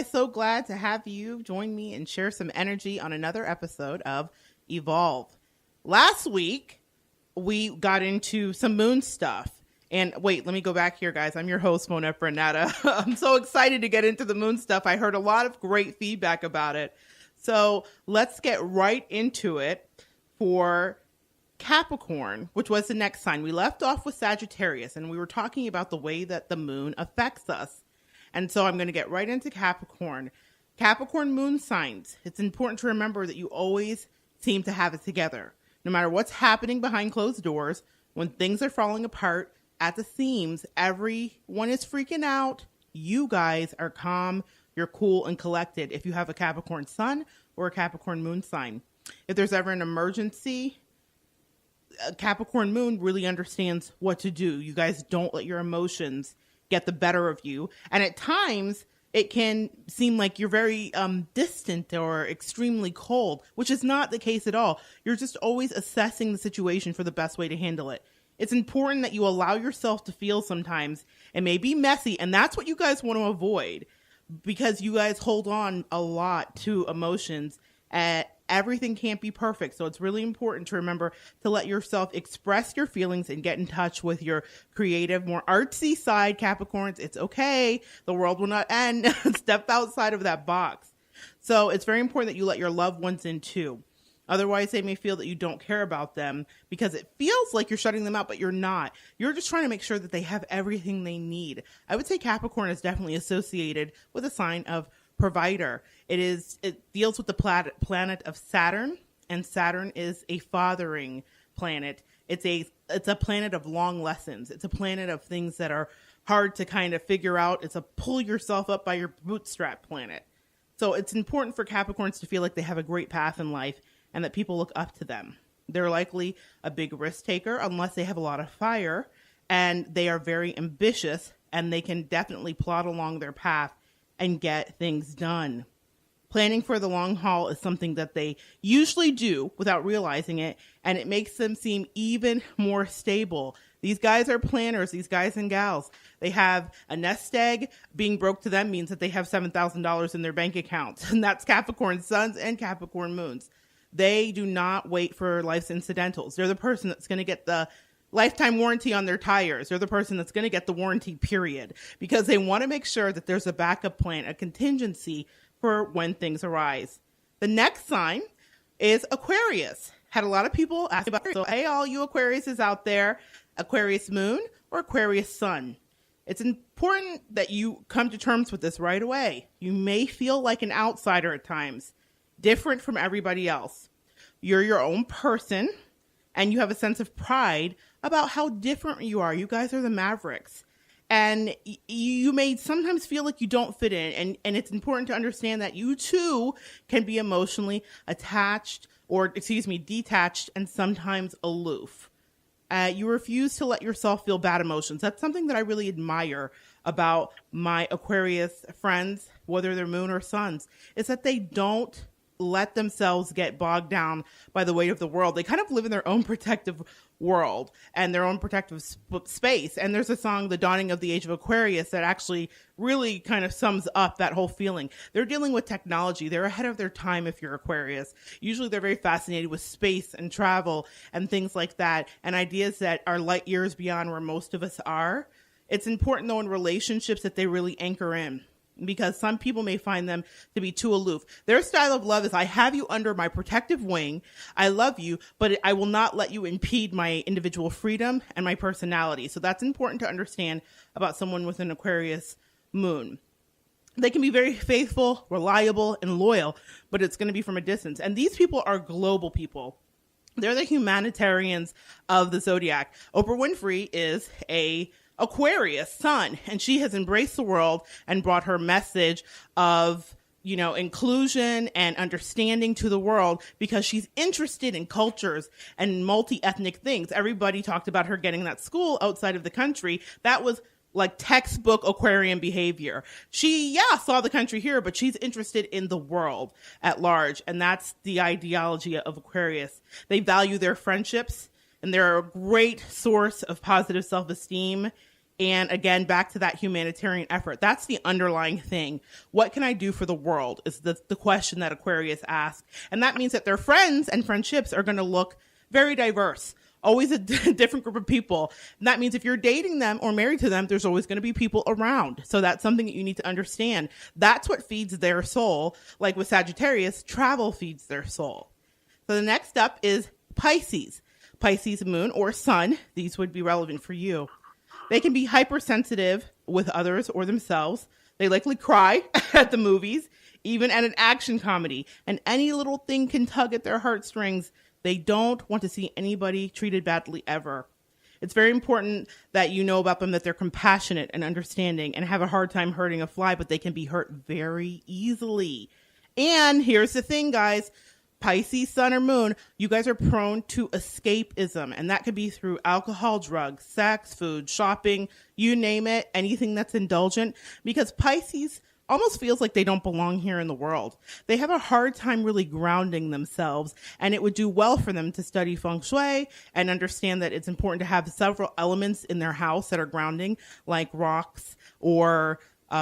guys. So glad to have you join me and share some energy on another episode of Evolve. Last week, we got into some moon stuff. And wait, let me go back here, guys. I'm your host, Monette Brann-Natta. I'm so excited to get into the moon stuff. I heard a lot of great feedback about it. So let's get right into it for Capricorn, which was the next sign. We left off with Sagittarius, and we were talking about the way that the moon affects us. And so I'm going to get right into Capricorn. Capricorn moon signs. It's important to remember that you always seem to have it together. No matter what's happening behind closed doors, when things are falling apart at the seams, everyone is freaking out. You guys are calm, you're cool and collected if you have a Capricorn sun or a Capricorn moon sign. If there's ever an emergency, a Capricorn moon really understands what to do. You guys don't let your emotions get the better of you. And at times, it can seem like you're very distant or extremely cold, which is not the case at all. You're just always assessing the situation for the best way to handle it. It's important that you allow yourself to feel sometimes. It may be messy, and that's what you guys want to avoid because you guys hold on a lot to emotions. Everything can't be perfect. So it's really important to remember to let yourself express your feelings and get in touch with your creative, more artsy side, Capricorns. It's okay. The world will not end. Step outside of that box. So it's very important that you let your loved ones in too. Otherwise, they may feel that you don't care about them because it feels like you're shutting them out, but you're not. You're just trying to make sure that they have everything they need. I would say Capricorn is definitely associated with a sign of provider. It deals with the planet of Saturn, and Saturn is a fathering planet. It's a planet of long lessons. It's a planet of things that are hard to kind of figure out. It's a pull yourself up by your bootstrap planet. So it's important for Capricorns to feel like they have a great path in life and that people look up to them. They're likely a big risk taker unless they have a lot of fire, and they are very ambitious, and they can definitely plod along their path and get things done. Planning for the long haul is something that they usually do without realizing it, and it makes them seem even more stable. These guys are planners, these guys and gals. They have a nest egg. Being broke to them means that they have $7,000 in their bank account, and that's Capricorn suns and Capricorn moons. They do not wait for life's incidentals. They're the person that's going to get the lifetime warranty on their tires. They're the person that's going to get the warranty, period, because they want to make sure that there's a backup plan, a contingency for when things arise. The next sign is Aquarius. Had a lot of people ask about it. So, hey, all you Aquariuses out there, Aquarius moon or Aquarius sun. It's important that you come to terms with this right away. You may feel like an outsider at times, different from everybody else. You're your own person, and you have a sense of pride about how different you are. You guys are the Mavericks. And you may sometimes feel like you don't fit in. And it's important to understand that you too can be emotionally detached and sometimes aloof. You refuse to let yourself feel bad emotions. That's something that I really admire about my Aquarius friends, whether they're moon or suns, is that they don't let themselves get bogged down by the weight of the world. They kind of live in their own protective world and their own protective space. And there's a song, The Dawning of the Age of Aquarius, that actually really kind of sums up that whole feeling. They're dealing with technology. They're ahead of their time if you're Aquarius. Usually they're very fascinated with space and travel and things like that, and ideas that are light years beyond where most of us are. It's important, though, in relationships that they really anchor in, because some people may find them to be too aloof. Their style of love is, I have you under my protective wing. I love you, but I will not let you impede my individual freedom and my personality. So that's important to understand about someone with an Aquarius moon. They can be very faithful, reliable, and loyal, but it's going to be from a distance. And these people are global people. They're the humanitarians of the zodiac. Oprah Winfrey is a Aquarius sun, and she has embraced the world and brought her message of, inclusion and understanding to the world because she's interested in cultures and multi-ethnic things. Everybody talked about her getting that school outside of the country. That was like textbook Aquarian behavior. She, saw the country here, but she's interested in the world at large. And that's the ideology of Aquarius. They value their friendships, and they're a great source of positive self-esteem And again, back to that humanitarian effort. That's the underlying thing. What can I do for the world is the question that Aquarius asks. And that means that their friends and friendships are going to look very diverse. Always a different group of people. And that means if you're dating them or married to them, there's always going to be people around. So that's something that you need to understand. That's what feeds their soul. Like with Sagittarius, travel feeds their soul. So the next up is Pisces. Pisces moon or sun. These would be relevant for you. They can be hypersensitive with others or themselves. They likely cry at the movies, even at an action comedy. And any little thing can tug at their heartstrings. They don't want to see anybody treated badly ever. It's very important that you know about them, that they're compassionate and understanding and have a hard time hurting a fly, but they can be hurt very easily. And here's the thing, guys. Pisces, sun or moon, you guys are prone to escapism, and that could be through alcohol, drugs, sex, food, shopping, you name it, anything that's indulgent, because Pisces almost feels like they don't belong here in the world. They have a hard time really grounding themselves, and it would do well for them to study feng shui and understand that it's important to have several elements in their house that are grounding, like rocks or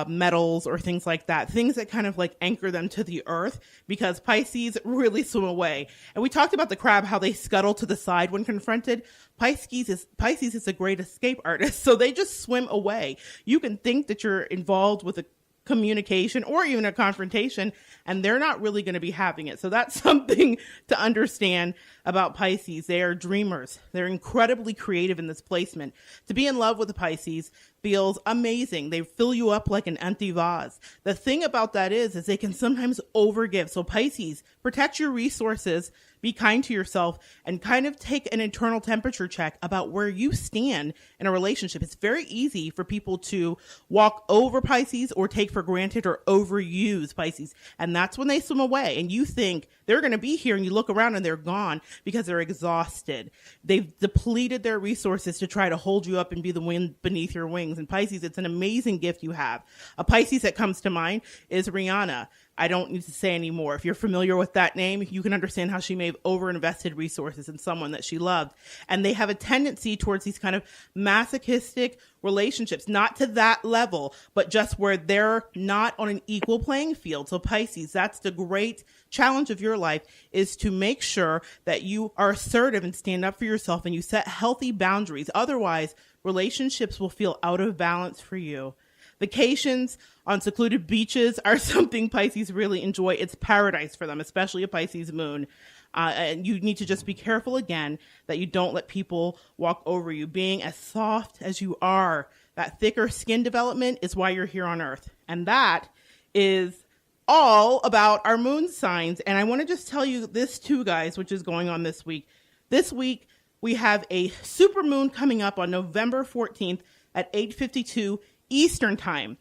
metals or things like that, things that kind of like anchor them to the earth, because Pisces really swim away. And we talked about the crab, how they scuttle to the side when confronted. Pisces is a great escape artist, so they just swim away. You can think that you're involved with a communication or even a confrontation, and they're not really going to be having it. So that's something to understand about Pisces. They are dreamers. They're incredibly creative in this placement. To be in love with a Pisces feels amazing. They fill you up like an empty vase. The thing about that is they can sometimes overgive. So Pisces, protect your resources, be kind to yourself, and kind of take an internal temperature check about where you stand in a relationship. It's very easy for people to walk over Pisces or take for granted or overuse Pisces. And that's when they swim away. And you think they're going to be here, and you look around and they're gone because they're exhausted. They've depleted their resources to try to hold you up and be the wind beneath your wings. And Pisces, it's an amazing gift you have. A Pisces that comes to mind is Rihanna. I don't need to say anymore. If you're familiar with that name, you can understand how she may have overinvested resources in someone that she loved. And they have a tendency towards these kind of masochistic relationships, not to that level, but just where they're not on an equal playing field. So Pisces, that's the great challenge of your life, is to make sure that you are assertive and stand up for yourself and you set healthy boundaries. Otherwise, relationships will feel out of balance for you. Vacations on secluded beaches are something Pisces really enjoy. It's paradise for them, especially a Pisces moon. And you need to just be careful again that you don't let people walk over you. Being as soft as you are, that thicker skin development is why you're here on Earth. And that is all about our moon signs. And I want to just tell you this too, guys, which is going on this week. This week, we have a super moon coming up on November 14th at 8:52 Eastern time.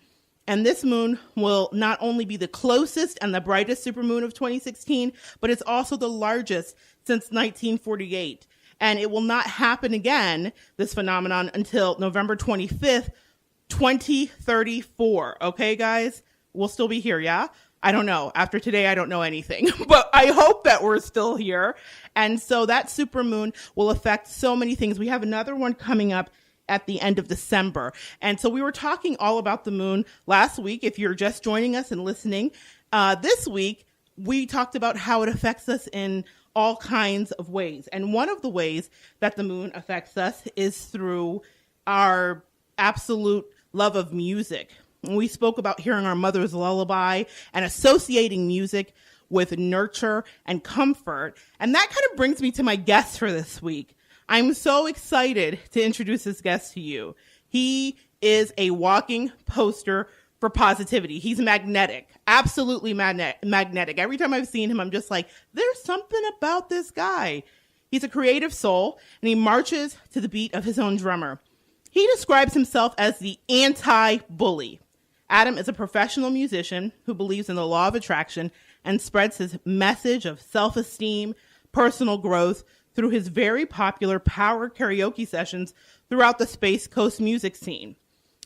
And this moon will not only be the closest and the brightest supermoon of 2016, but it's also the largest since 1948. And it will not happen again, this phenomenon, until November 25th, 2034. Okay, guys? We'll still be here, yeah? I don't know. After today, I don't know anything, but I hope that we're still here. And so that supermoon will affect so many things. We have another one coming up at the end of December. And so we were talking all about the moon last week. If you're just joining us and listening, this week, we talked about how it affects us in all kinds of ways. And one of the ways that the moon affects us is through our absolute love of music. We spoke about hearing our mother's lullaby and associating music with nurture and comfort. And that kind of brings me to my guest for this week. I'm so excited to introduce this guest to you. He is a walking poster for positivity. He's magnetic, absolutely magnetic. Every time I've seen him, I'm just like, there's something about this guy. He's a creative soul, and he marches to the beat of his own drummer. He describes himself as the anti-bully. Adam is a professional musician who believes in the law of attraction and spreads his message of self-esteem, personal growth, through his very popular power karaoke sessions throughout the Space Coast music scene.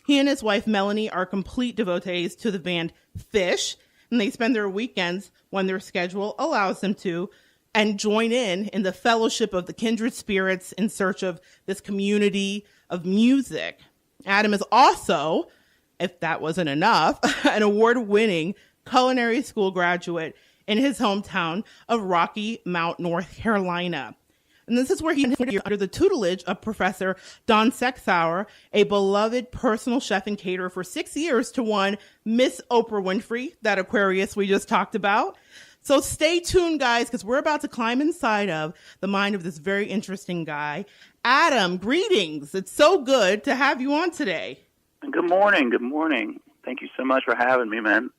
He and his wife, Melanie, are complete devotees to the band Phish, and they spend their weekends, when their schedule allows them to, and join in the fellowship of the kindred spirits in search of this community of music. Adam is also, if that wasn't enough, an award-winning culinary school graduate in his hometown of Rocky Mount, North Carolina. And this is where he under the tutelage of Professor Don Sexauer, a beloved personal chef and caterer for 6 years to one Miss Oprah Winfrey, that Aquarius we just talked about. So stay tuned, guys, because we're about to climb inside of the mind of this very interesting guy. Adam, greetings. It's so good to have you on today. Good morning. Good morning. Thank you so much for having me, man.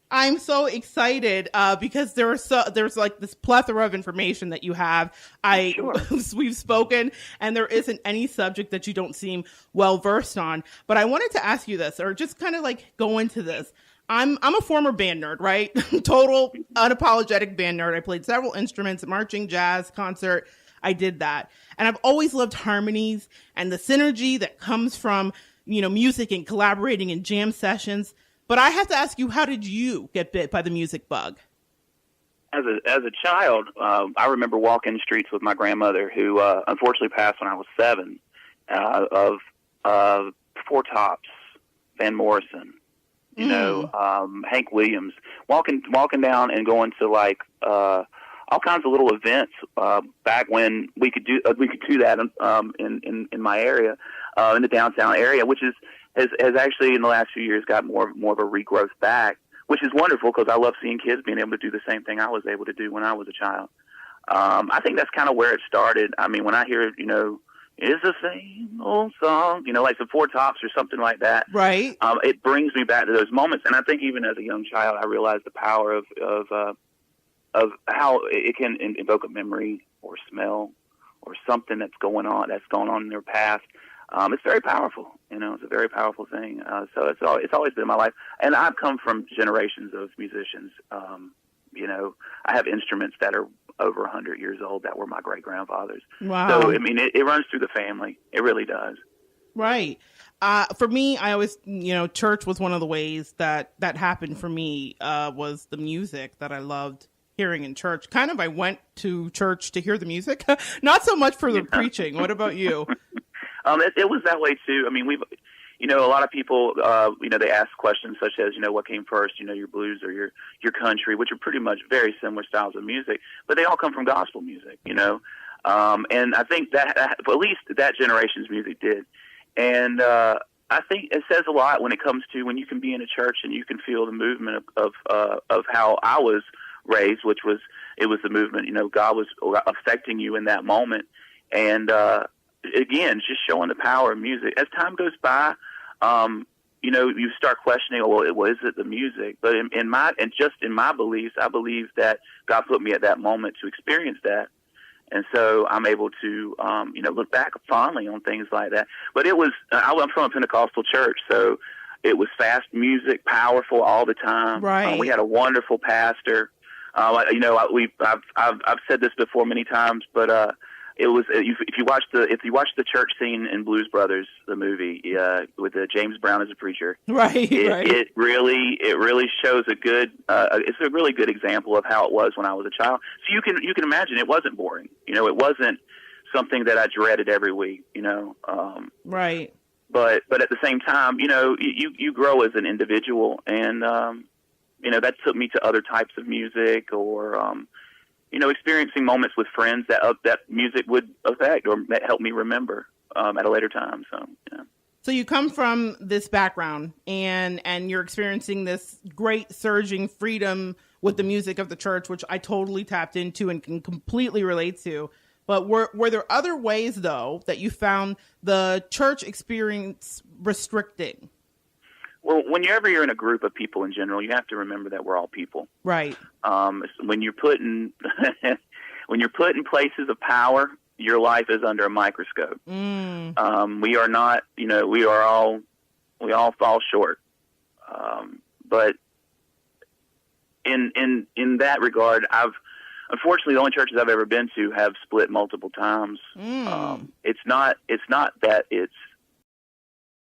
I'm so excited because there's like this plethora of information that you have. Sure. We've spoken, and there isn't any subject that you don't seem well versed on. But I wanted to ask you this, or just kind of like go into this. I'm a former band nerd, right? Total unapologetic band nerd. I played several instruments, marching, jazz, concert. I did that, and I've always loved harmonies and the synergy that comes from music and collaborating in jam sessions. But I have to ask you, how did you get bit by the music bug? As a child, I remember walking the streets with my grandmother, who unfortunately passed when I was 7, of Four Tops, Van Morrison, Hank Williams, walking down and going to like all kinds of little events back when we could do that in my area, in the downtown area, which has actually in the last few years got more of a regrowth back, which is wonderful because I love seeing kids being able to do the same thing I was able to do when I was a child. I think that's kind of where it started. I mean, when I hear, it's the same old song, like the Four Tops or something like that. Right. It brings me back to those moments. And I think even as a young child, I realized the power of how it can invoke a memory or smell or something that's going on in their past. It's very powerful, it's a very powerful thing. So it's always been in my life. And I've come from generations of musicians. I have instruments that are over 100 years old that were my great-grandfathers. Wow. So, I mean, it runs through the family. It really does. Right. For me, I always, church was one of the ways that happened for me, was the music that I loved hearing in church. Kind of, I went to church to hear the music, not so much for the preaching. What about you? It was that way too. I mean, a lot of people, they ask questions such as, what came first, your blues or your country, which are pretty much very similar styles of music, but they all come from gospel music, and I think that at least that generation's music did. And, I think it says a lot when it comes to when you can be in a church and you can feel the movement of how I was raised, which was, it was the movement, God was affecting you in that moment. And, again, just showing the power of music. As time goes by, you start questioning, is it the music? But in my beliefs, I believe that God put me at that moment to experience that. And so I'm able to, look back fondly on things like that. But I'm from a Pentecostal church, so it was fast music, powerful all the time. Right. We had a wonderful pastor. I've said this before many times, but it was if you watch the church scene in Blues Brothers, the movie with James Brown as a preacher, right? It really shows it's a really good example of how it was when I was a child. So you can imagine it wasn't boring. It wasn't something that I dreaded every week. Right. But at the same time, you grow as an individual, and that took me to other types of music or. Experiencing moments with friends that music would affect or help me remember at a later time. So, yeah. So you come from this background and you're experiencing this great surging freedom with the music of the church, which I totally tapped into and can completely relate to. But were there other ways, though, that you found the church experience restricting? Well, whenever you're in a group of people in general, you have to remember that we're all people. Right. When you're put in places of power, your life is under a microscope. We are not, we all fall short. But in that regard, unfortunately, the only churches I've ever been to have split multiple times. It's not that it's